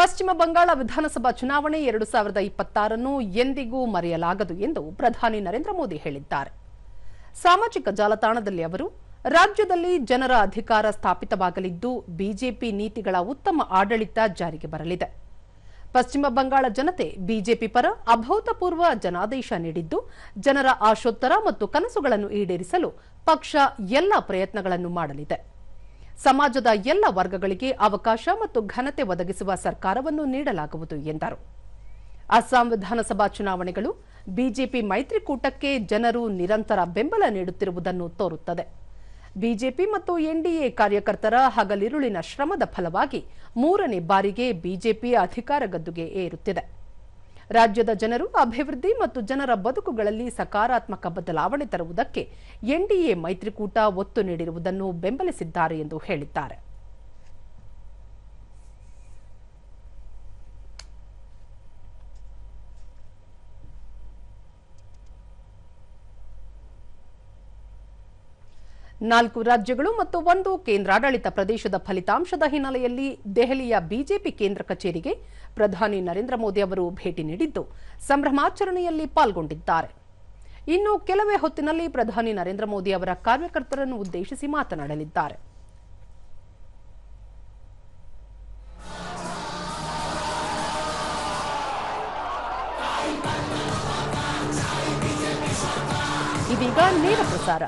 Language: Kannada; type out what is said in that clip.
ಪಶ್ಚಿಮ ಬಂಗಾಳ ವಿಧಾನಸಭಾ ಚುನಾವಣೆ 2026 ಎಂದಿಗೂ ಮರೆಯಲಾಗದು ಎಂದು ಪ್ರಧಾನಿ ನರೇಂದ್ರ ಮೋದಿ ಹೇಳಿದ್ದಾರೆ. ಸಾಮಾಜಿಕ ಜಾಲತಾಣದಲ್ಲಿ ಅವರು ರಾಜ್ಯದಲ್ಲಿ ಜನರ ಅಧಿಕಾರ ಸ್ಥಾಪಿತವಾಗಲಿದ್ದು ಬಿಜೆಪಿ ನೀತಿಗಳ ಉತ್ತಮ ಆಡಳಿತ ಜಾರಿಗೆ ಬರಲಿದೆ. ಪಶ್ಚಿಮ ಬಂಗಾಳ ಜನತೆ ಬಿಜೆಪಿ ಪರ ಅಭೂತಪೂರ್ವ ಜನಾದೇಶ ನೀಡಿದ್ದು ಜನರ ಆಶೋತ್ತರ ಮತ್ತು ಕನಸುಗಳನ್ನು ಈಡೇರಿಸಲು ಪಕ್ಷ ಎಲ್ಲ ಪ್ರಯತ್ನಗಳನ್ನು ಮಾಡಲಿದೆ. ಸಮಾಜದ ಎಲ್ಲ ವರ್ಗಗಳಿಗೆ ಅವಕಾಶ ಮತ್ತು ಘನತೆ ಒದಗಿಸುವ ಸರ್ಕಾರವನ್ನು ನೀಡಲಾಗುವುದು ಎಂದರು. ಅಸ್ಸಾಂ ವಿಧಾನಸಭಾ ಚುನಾವಣೆಗಳು ಬಿಜೆಪಿ ಮೈತ್ರಿಕೂಟಕ್ಕೆ ಜನರು ನಿರಂತರ ಬೆಂಬಲ ನೀಡುತ್ತಿರುವುದನ್ನು ತೋರುತ್ತದೆ. ಬಿಜೆಪಿ ಮತ್ತು ಎನ್ಡಿಎ ಕಾರ್ಯಕರ್ತರ ಹಗಲಿರುಳಿನ ಶ್ರಮದ ಫಲವಾಗಿ 3ನೇ ಬಾರಿಗೆ ಬಿಜೆಪಿ ಅಧಿಕಾರ ಗದ್ದುಗೆ ಏರುತ್ತಿದೆ. ರಾಜ್ಯದ ಜನರು ಅಭಿವೃದ್ಧಿ ಮತ್ತು ಜನರ ಬದುಕುಗಳಲ್ಲಿ ಸಕಾರಾತ್ಮಕ ಬದಲಾವಣೆ ತರುವುದಕ್ಕೆ ಎನ್ಡಿಎ ಮೈತ್ರಿಕೂಟ ಒತ್ತು ನೀಡಿರುವುದನ್ನು ಬೆಂಬಲಿಸಿದ್ದಾರೆ ಎಂದು ಹೇಳಿದ್ದಾರೆ. ನಾಲ್ಕು ರಾಜ್ಯಗಳು ಮತ್ತು 1 ಕೇಂದ್ರಾಡಳಿತ ಪ್ರದೇಶದ ಫಲಿತಾಂಶದ ಹಿನ್ನೆಲೆಯಲ್ಲಿ ದೆಹಲಿಯ ಬಿಜೆಪಿ ಕೇಂದ್ರ ಕಚೇರಿಗೆ ಪ್ರಧಾನಿ ನರೇಂದ್ರ ಮೋದಿ ಅವರು ಭೇಟಿ ನೀಡಿದ್ದು ಸಂಭ್ರಮಾಚರಣೆಯಲ್ಲಿ ಪಾಲ್ಗೊಂಡಿದ್ದಾರೆ. ಇನ್ನು ಕೆಲವೇ ಹೊತ್ತಿನಲ್ಲಿ ಪ್ರಧಾನಿ ನರೇಂದ್ರ ಮೋದಿ ಅವರ ಕಾರ್ಯಕರ್ತರನ್ನು ಉದ್ದೇಶಿಸಿ ಮಾತನಾಡಲಿದ್ದಾರೆ. ಇದೀಗ ನೇರ ಪ್ರಸಾರ.